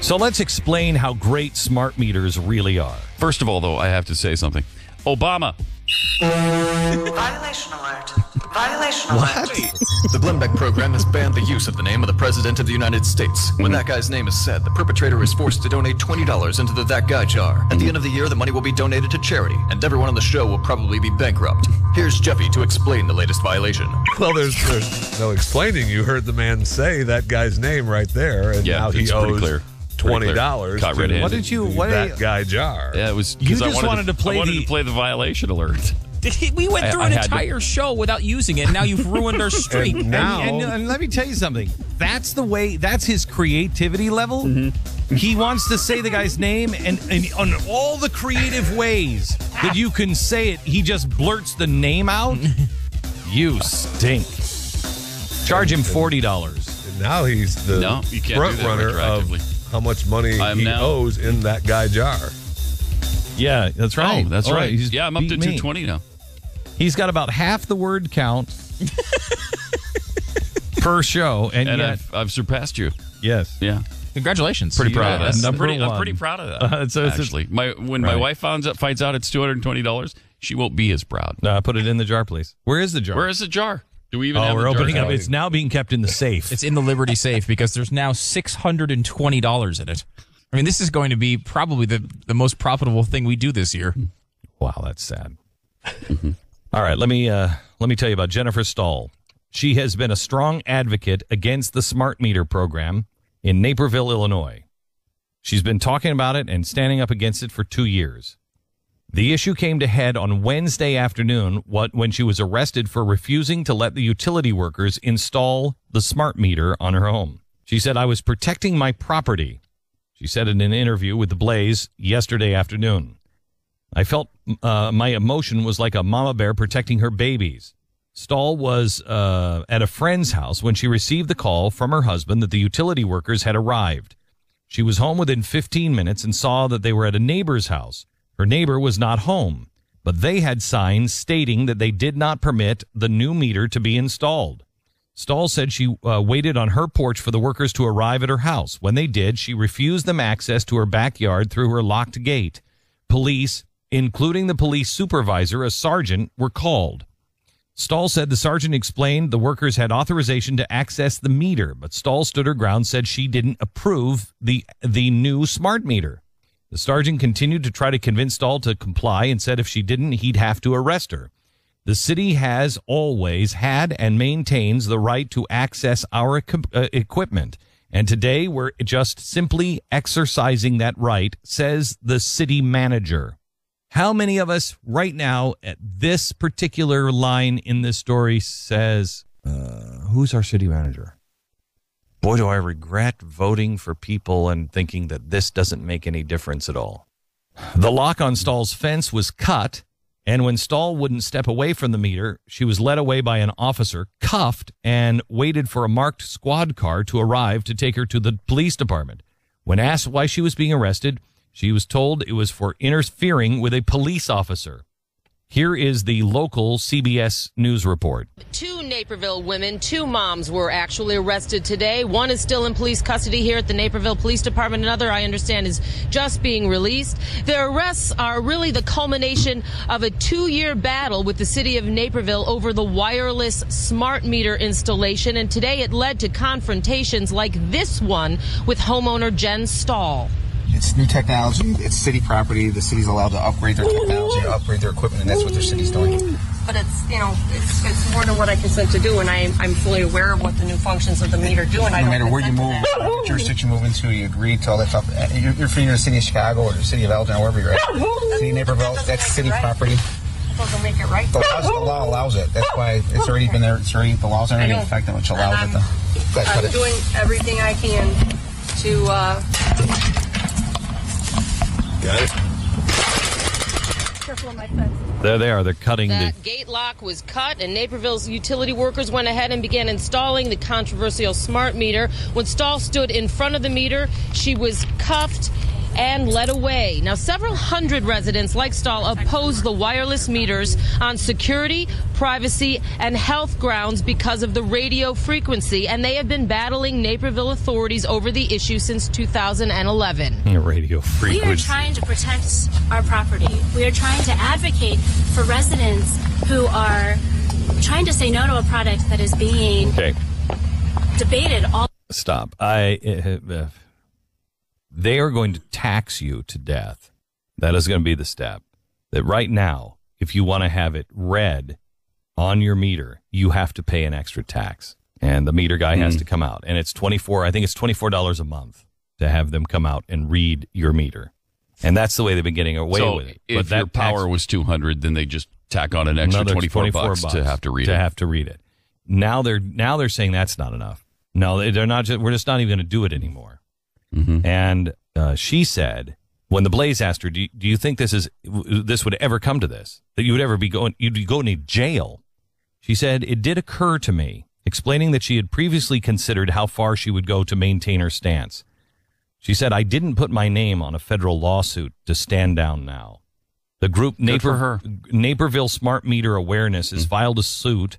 So let's explain how great smart meters really are. First of all, though, I have to say something. Obama. Violation alert. Violation alert. The Beck program has banned the use of the name of the President of the United States. When that guy's name is said, the perpetrator is forced to donate $20 into the That Guy jar. At the end of the year, the money will be donated to charity, and everyone on the show will probably be bankrupt. Here's Jeffy to explain the latest violation. Well, there's no explaining. You heard the man say that guy's name right there, and now he owes $20 to What did you? What that guy jar. Yeah, it was. You just wanted to play the violation alert. We went through an entire show without using it, and now you've ruined our streak. And let me tell you something. That's the way. That's his creativity level. Mm-hmm. He wants to say the guy's name, and on all the creative ways that you can say it, he just blurts the name out. You stink. Charge him $40. And now he's the front runner of how much money he owes in that guy jar. Yeah, that's right. Oh, that's right. Yeah, I'm up to 220 now. He's got about half the word count per show, and yet I've surpassed you. Yes. Yeah. Congratulations. Pretty proud of that. Number I'm pretty proud of that. Actually, when my wife finds out it's $220, she won't be as proud. Put it in the jar, please. Where is the jar? Where is the jar? Do we even have we're a jar? opening up. It's now being kept in the safe. It's in the Liberty safe because there's now $620 in it. I mean, this is going to be probably the most profitable thing we do this year. Wow, that's sad. All right, let me tell you about Jennifer Stahl. She has been a strong advocate against the smart meter program in Naperville, Illinois. She's been talking about it and standing up against it for 2 years. The issue came to head on Wednesday afternoon when she was arrested for refusing to let the utility workers install the smart meter on her home. She said, "I was protecting my property," she said in an interview with The Blaze yesterday afternoon. "I felt my emotion was like a mama bear protecting her babies." Stahl was at a friend's house when she received the call from her husband that the utility workers had arrived. She was home within 15 minutes and saw that they were at a neighbor's house. Her neighbor was not home, but they had signs stating that they did not permit the new meter to be installed. Stahl said she waited on her porch for the workers to arrive at her house. When they did, she refused them access to her backyard through her locked gate. Police, including the police supervisor, a sergeant, were called. Stahl said the sergeant explained the workers had authorization to access the meter, but Stahl stood her ground, said she didn't approve the new smart meter. The sergeant continued to try to convince Stahl to comply and said if she didn't, he'd have to arrest her. The city has always had and maintains the right to access our equipment, and today we're just simply exercising that right, says the city manager. How many of us right now at this particular line in this story says, who's our city manager? Boy, do I regret voting for people and thinking that this doesn't make any difference at all. The lock on Stahl's fence was cut, and when Stahl wouldn't step away from the meter, she was led away by an officer, cuffed, and waited for a marked squad car to arrive to take her to the police department. When asked why she was being arrested, she was told it was for interfering with a police officer. Here is the local CBS News report. 2 Naperville women, 2 moms were actually arrested today. One is still in police custody here at the Naperville Police Department. Another, I understand, is just being released. Their arrests are really the culmination of a 2-year battle with the city of Naperville over the wireless smart meter installation. And today it led to confrontations like this one with homeowner Jen Stahl. It's new technology. It's city property. The city's allowed to upgrade their technology, upgrade their equipment, and that's what their city's doing. But it's, it's more than what I consent to do, and I'm fully aware of what the new functions of the meter do. And no matter where you move, what jurisdiction you move into, you agree to all that stuff. You're free in the city of Chicago or the city of Elgin, wherever you're at. City of Naperville, that's city property. It doesn't make it right. The law allows it. That's why it's already been there. The law's already in effect, which allows it. I'm doing everything I can to. Got it. Careful on my fence. There they are. They're cutting That gate lock was cut, and Naperville's utility workers went ahead and began installing the controversial smart meter. When Stahl stood in front of the meter, she was cuffed and led away. Now, several hundred residents like Stahl oppose the wireless meters on security, privacy, and health grounds because of the radio frequency, and they have been battling Naperville authorities over the issue since 2011. Radio frequency. We are trying to protect our property. We are trying to advocate for residents who are trying to say no to a product that is being debated all. Stop. They are going to tax you to death. That is going to be the step. That right now, if you want to have it read on your meter, you have to pay an extra tax. And the meter guy has to come out. And it's $24 a month to have them come out and read your meter. And that's the way they've been getting away with it. If your power was 200, then they just tack on an extra $24 to have to read it. Now they're saying that's not enough. No, they're not. We're just not even going to do it anymore. Mm-hmm. And she said, when the Blaze asked her, "Do you think this would ever come to this? That you would ever you'd be going to jail?" She said, "It did occur to me," explaining that she had previously considered how far she would go to maintain her stance. She said, "I didn't put my name on a federal lawsuit to stand down now." The group Naperville Smart Meter Awareness has filed a suit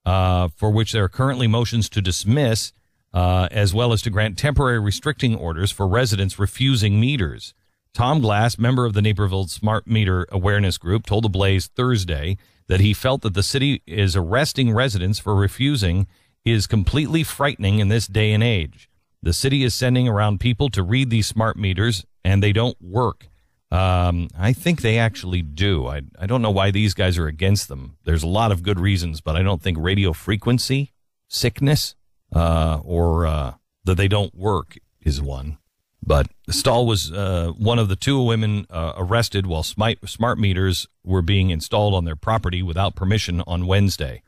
for which there are currently motions to dismiss, as well as to grant temporary restricting orders for residents refusing meters. Tom Glass, member of the Naperville Smart Meter Awareness Group, told the Blaze Thursday that he felt that the city is arresting residents for refusing is completely frightening in this day and age. The city is sending around people to read these smart meters, and they don't work. I think they actually do. I don't know why these guys are against them. There's a lot of good reasons, but I don't think radio frequency, sickness, or that they don't work is one. But Stahl was one of the two women arrested while smart meters were being installed on their property without permission on Wednesday.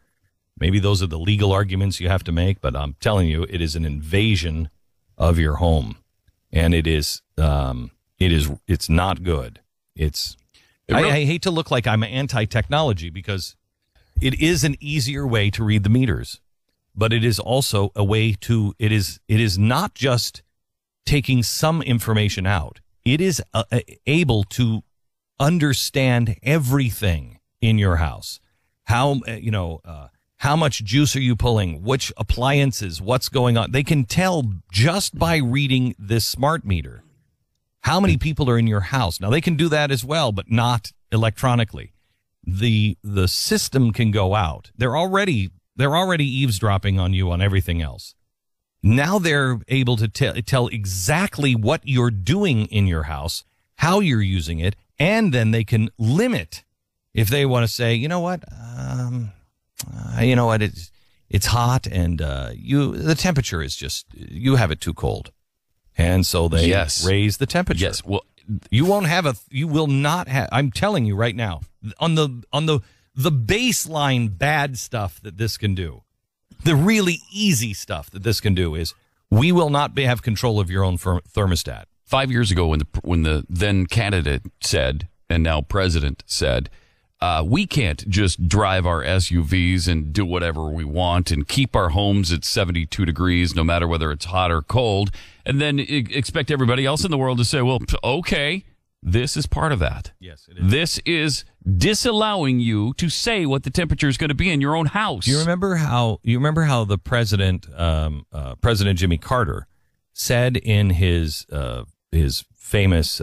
Maybe those are the legal arguments you have to make, but I'm telling you, it is an invasion of your home, and it's not good. I hate to look like I'm anti-technology because it is an easier way to read the meters, but it is also a way to, it is not just taking some information out. It is able to understand everything in your house. How much juice are you pulling? Which appliances? What's going on? They can tell just by reading this smart meter how many people are in your house. Now, they can do that as well, but not electronically. The system can go out. They're already eavesdropping on you on everything else. Now they're able to tell exactly what you're doing in your house, how you're using it, and then they can limit if they want to say, it's hot and the temperature is just, you have it too cold. And so they raise the temperature. Yes. Well, you will not have, I'm telling you right now, on the baseline bad stuff that this can do, the really easy stuff that this can do is we will not have control of your own thermostat. 5 years ago when the then candidate said, and now president said, we can't just drive our SUVs and do whatever we want and keep our homes at 72 degrees, no matter whether it's hot or cold, and then expect everybody else in the world to say, well, okay, this is part of that. Yes, it is. This is disallowing you to say what the temperature is going to be in your own house. You remember how the president, President Jimmy Carter, said in his famous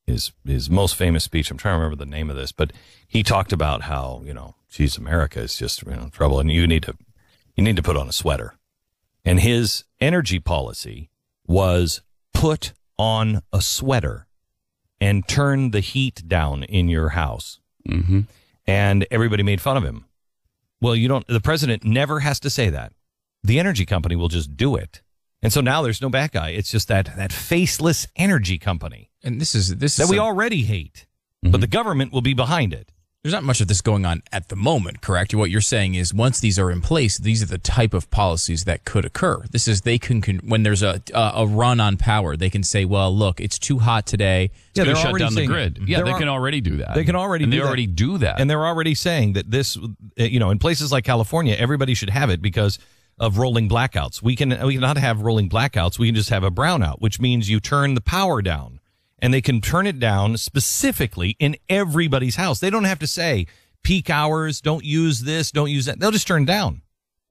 his most famous speech. I'm trying to remember the name of this, but he talked about how, geez, America is just in trouble and you need to put on a sweater. And his energy policy was put on a sweater and turn the heat down in your house. Mm-hmm. And everybody made fun of him. Well, the president never has to say that. The energy company will just do it. And so now there's no bad guy. It's just that faceless energy company. And this is that we already hate, but the government will be behind it. There's not much of this going on at the moment, correct? What you're saying is once these are in place, these are the type of policies that could occur. This is when there's a run on power, they can say, well, look, it's too hot today. It's going to shut down the grid. Yeah, they can already do that. They can already do that. They already do that. And they're already saying that this, in places like California, everybody should have it because of rolling blackouts. We cannot have rolling blackouts. We can just have a brownout, which means you turn the power down. and they can turn it down specifically in everybody's house. They don't have to say peak hours, don't use this, don't use that. They'll just turn it down.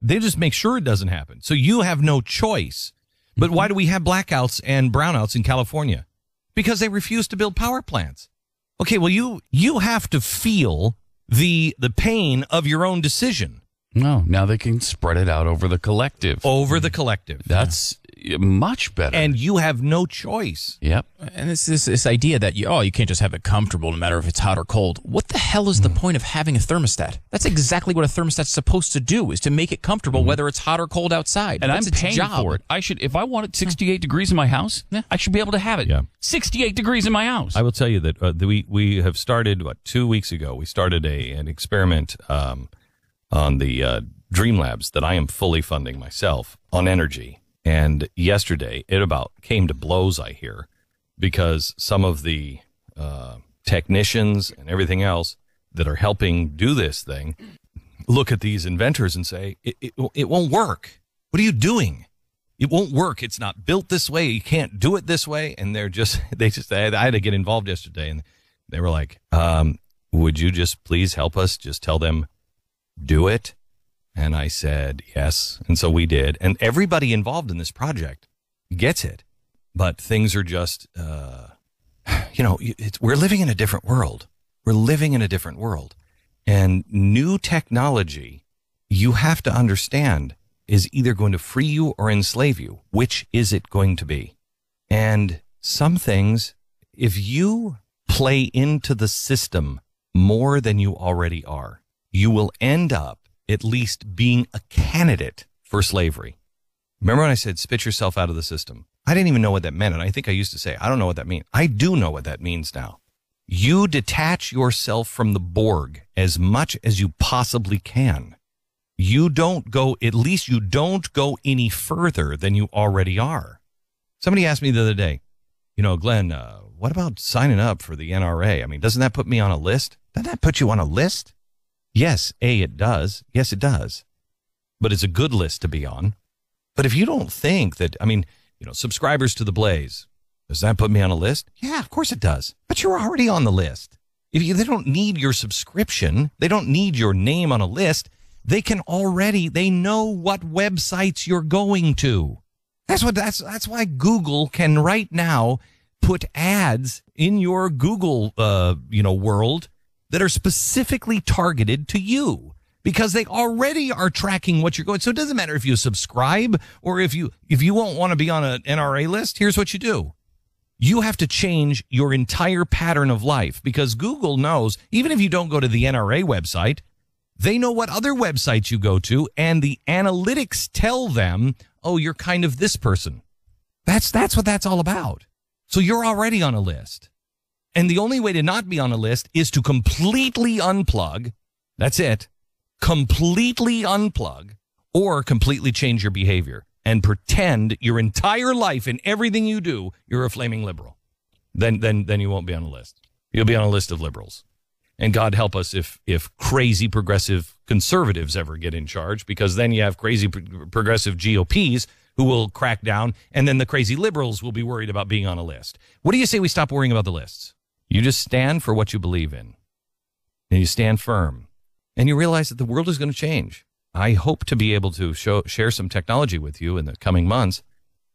They just make sure it doesn't happen. So you have no choice. But why do we have blackouts and brownouts in California? Because they refuse to build power plants. Okay, well, you have to feel the pain of your own decision. No, now they can spread it out over the collective. That's much better. And you have no choice. Yep. And it's this idea that you can't just have it comfortable no matter if it's hot or cold. What the hell is the point of having a thermostat? That's exactly what a thermostat's supposed to do, is to make it comfortable whether it's hot or cold outside. And that's I'm paying for it. I should, if I want it 68 degrees in my house, I should be able to have it 68 degrees in my house. I will tell you that we have started, 2 weeks ago, we started an experiment on the Dream Labs that I am fully funding myself on energy. And yesterday, it about came to blows, I hear, because some of the technicians and everything else that are helping do this thing look at these inventors and say, it won't work. What are you doing? It won't work. It's not built this way. You can't do it this way. And I had to get involved yesterday, and they were like, would you just please help us? Just tell them, do it. And I said, yes. And so we did. And everybody involved in this project gets it. But things are just, we're living in a different world. We're living in a different world. And new technology, you have to understand, is either going to free you or enslave you. Which is it going to be? And some things, if you play into the system more than you already are, you will end up at least being a candidate for slavery. Remember when I said spit yourself out of the system? I didn't even know what that meant, and I think I used to say, I don't know what that means. I do know what that means now. You detach yourself from the Borg as much as you possibly can. You don't go any further than you already are. Somebody asked me the other day, Glenn, what about signing up for the NRA? I mean, doesn't that put me on a list? Doesn't that put you on a list? Yes, it does. Yes, it does. But it's a good list to be on. But if you don't think that, subscribers to the Blaze, does that put me on a list? Yeah, of course it does. But you're already on the list. They don't need your subscription. They don't need your name on a list. They know what websites you're going to. That's why Google can right now put ads in your Google, world that are specifically targeted to you, because they already are tracking what you're going. So it doesn't matter if you subscribe or if you won't want to be on an NRA list. Here's what you do. You have to change your entire pattern of life, because Google knows, even if you don't go to the NRA website, they know what other websites you go to, and the analytics tell them, oh, you're kind of this person. That's what that's all about. So you're already on a list. And the only way to not be on a list is to completely unplug. That's it. Completely unplug, or completely change your behavior and pretend your entire life and everything you do, you're a flaming liberal. Then you won't be on a list. You'll be on a list of liberals. And God help us if crazy progressive conservatives ever get in charge, because then you have crazy progressive GOPs who will crack down, and then the crazy liberals will be worried about being on a list. What do you say we stop worrying about the lists? You just stand for what you believe in, and you stand firm, and you realize that the world is going to change. I hope to be able to share some technology with you in the coming months.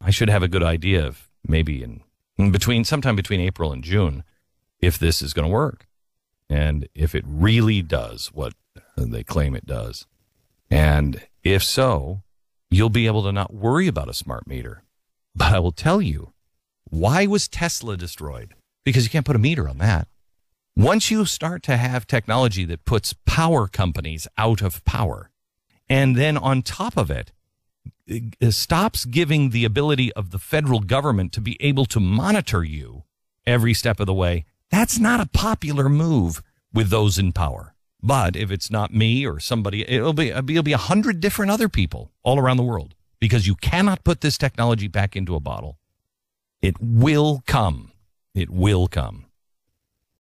I should have a good idea of maybe sometime between April and June if this is going to work, and if it really does what they claim it does. And if so, you'll be able to not worry about a smart meter. But I will tell you, why was Tesla destroyed? Because you can't put a meter on that. Once you start to have technology that puts power companies out of power, and then on top of it stops giving the ability of the federal government to be able to monitor you every step of the way, that's not a popular move with those in power. But if it's not me or somebody, it'll be 100 different other people all around the world, because you cannot put this technology back into a bottle. It will come. It will come.